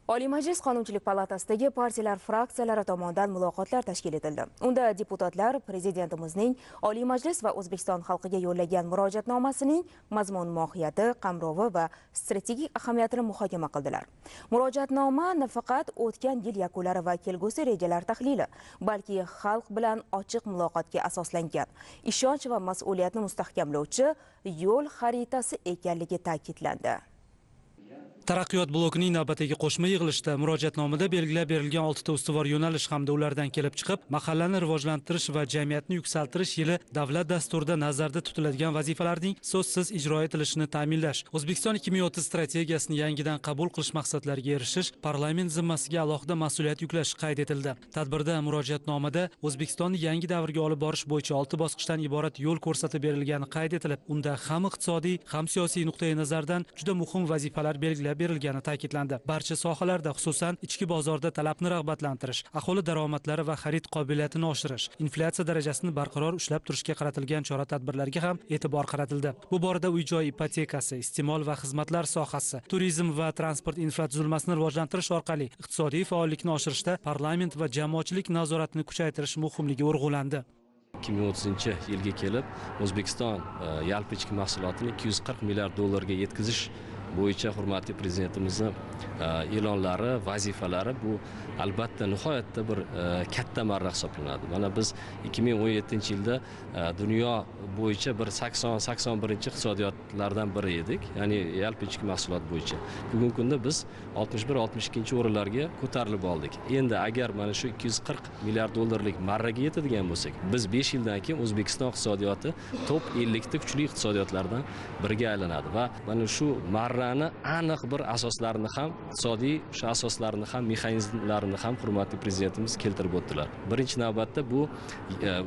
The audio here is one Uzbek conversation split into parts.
Oliy Majlis Qonunchilik palatasidagi partiyalar fraksiyalari tomonidan muloqotlar tashkil etildi. Unda deputatlar Prezidentimizning Oliy Majlis va O'zbekiston xalqiga yo'llagan murojaatnomasining mazmun mohiyati, qamrovi va strategik ahamiyatini muhokama qildilar. Murojaatnoma nafaqat o'tgan yil yakunlari va kelgusi rejalar tahlili, balki xalq bilan ochiq muloqotga asoslangan, ishonch va mas'uliyatni mustahkamlovchi yo'l xaritasi ekanligi ta'kidlandi. Taraqqiyot blokining navbatdagi qo'shma yig'ilishida murojaatnomada belgilab berilgan 6 ta ustuvor yo'nalish hamda ulardan kelib chiqib, mahallani rivojlantirish va jamiyatni yuksaltirish yili davlat dasturida nazarda tutiladigan vazifalarning so'zsiz ijro etilishini ta'minlash, O'zbekiston 2030 strategiyasini yangidan qabul qilish maqsadlariga erishish, parlament zimmasiga alohida mas'uliyat yuklash qayd etildi. Tadbirda murojaatnomada O'zbekistonni yangi davrga olib borish bo'yicha 6 bosqichdan iborat yo'l ko'rsatib berilgani qayd etilib, unda ham iqtisodiy, ham siyosiy nuqtai nazardan juda muhim vazifalar belgilab berilgani ta'kidlandi. Barcha sohalarda, xususan ichki bozorda talabni rag'batlantirish, aholi daromadlari va xarid qobiliyatini oshirish, inflyatsiya darajasini barqaror ushlab turishga qaratilgan chora-tadbirlarga ham e'tibor qaratildi. Bu borada uy-joy ipotekasi, iste'mol va xizmatlar sohasi, turizm va transport infratuzilmasini rivojlantirish orqali iqtisodiy faollikni oshirishda parlament va jamoatchilik nazoratini kuchaytirish muhimligi urg'ulandi. 2030-yilga kelib O'zbekiston yalpi ichki mahsulotini 240 milliard dollarga yetkazish bo'yicha hurmatli prezidentimizning e'lonlari, vazifalari bu albatta nihoyatda bir katta marra hisoblanadi. Mana biz 2017-yilda dunyo bo'yicha bir 80-81-iqtisodiyotlardan biri edik, ya'ni yalpi ichki mahsulot bo'yicha. Bugungi kunda biz 61-62-o'rinlarga ko'tarilib oldik. Endi agar mana shu 240 milliard dollarlik marraga yetadigan bo'lsak, biz 5 yildan keyin O'zbekiston iqtisodiyoti top 50 ta kuchli iqtisodiyotlardan biriga aylanadi va mana shu marrani aniq bir asoslarini ham, iqtisodiy shu asoslarini ham, mexanizmlarini ham hurmatli prezidentimiz keltirib o'tdilar. Birinchi navbatda bu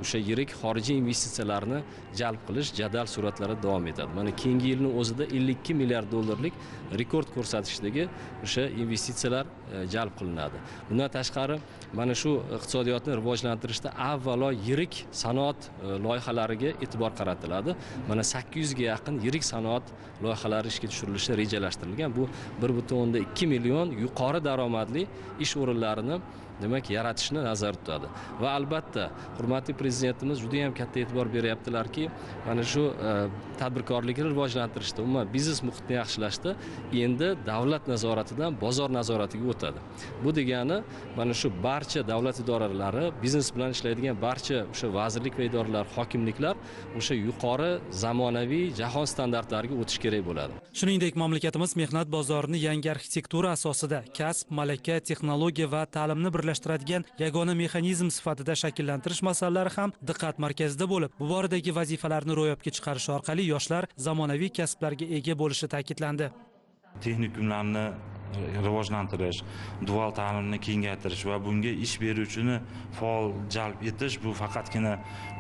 o'sha yirik xorijiy investitsiyalarni jalb qilish jadal sur'atlarda davom etadi. Mana keyingi yilning o'zida 52 milliard dollarlik rekord ko'rsatishdagi o'sha investitsiyalar jalb qilinadi. Bundan tashqari mana shu iqtisodiyotni rivojlantirishda avvalo yirik sanoat loyihalariga e'tibor qaratiladi. Mana 800 ga yaqin yirik sanoat loyihalari ishga tushirilishi rejalashtirilgan. Bu 1,2 million yuqori daromadli ish o'rinlarini demak yaratishni nazarda tutadi. Va albatta hurmatli prezidentimiz juda ham katta e'tibor beryaptilarki, mana shu tadbirkorlikni rivojlantirishda, umuman biznes muhitni yaxshilashda endi davlat nazoratidan bozor nazoratiga o'tadi. Bu degani mana shu barcha davlat idoralari, biznes bilan ishlaydigan barcha o'sha vazirlik va idoralar, hokimliklar o'sha yuqori zamonaviy jahon standartlariga o'tish kerak bo'ladi. Shuningdek, mamlakatimiz mehnat bozorini yangi arxitektura asosida kasb, malaka, texnologiya va ta'limni birlashtiradigan yagona mexanizm sifatida shakllantirish masalalari ham diqqat markazida bo'lib, bu boradagi vazifalarni ro'yobga chiqarish orqali yoshlar zamonaviy kasblarga ega bo'lishi ta'kidlandi. Texnikumlarni rivojlantirish, dual ta'limni kengaytirish va bunga ish beruvchini faol jalb etish bu faqatgina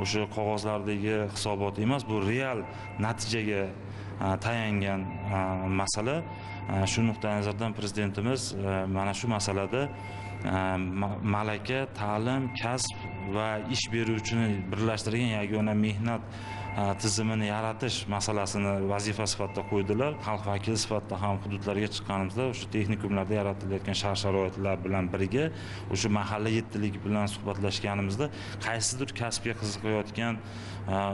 o'sha qog'ozlardagi hisobot emas, bu real natijaga tayangan masala. Shu nuqtai nazardan prezidentimiz mana shu masalada malaka, ta'lim, kasb va ish beruvchini birlashtirgan yagona mehnat tizimini yaratish masalasini vazifa sifatida qo'ydilar. Xalq vakili sifatida ham hududlarga chiqqanimizda o'sha texnikumlarda yaratilayotgan shart-sharoitlar bilan birga o'sha mahalla yettiligi bilan suhbatlashganimizda qaysidir kasbga qiziqayotgan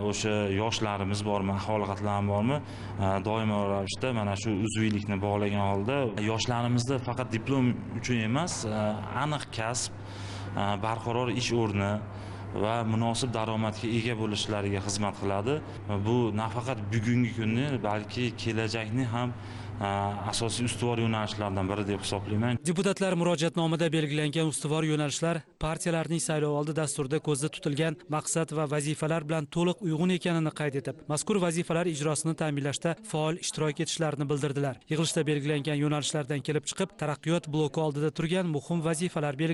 o'sha yoshlarimiz bormi, aholi qatlami bormi, doimo ravishda mana shu uzviylikni bog'lagan holda yoshlarimizda faqat diplom uchun emas, aniq kasb, barqaror ish o'rni va munosib daromadga ega bo'lishlariga xizmat qiladi. Bu nafaqat bugungi kunni, balki kelajakni ham asosiy ustuvor yo'nalishlardan biri deb hisoblayman. Deputatlar murojaatnomada belgilangan ustuvor yo'nalishlar partiyalarning saylovoldi dasturida ko'zda tutilgan maqsad va vazifalar bilan to'liq uyg'un ekanini qayd etib, mazkur vazifalar ijrosini ta'minlashda faol ishtirok etishlarini bildirdilar. Yig'ilishda belgilangan yo'nalishlardan kelib chiqib, taraqqiyot bloki oldida turgan muhim vazifalar belgilandi.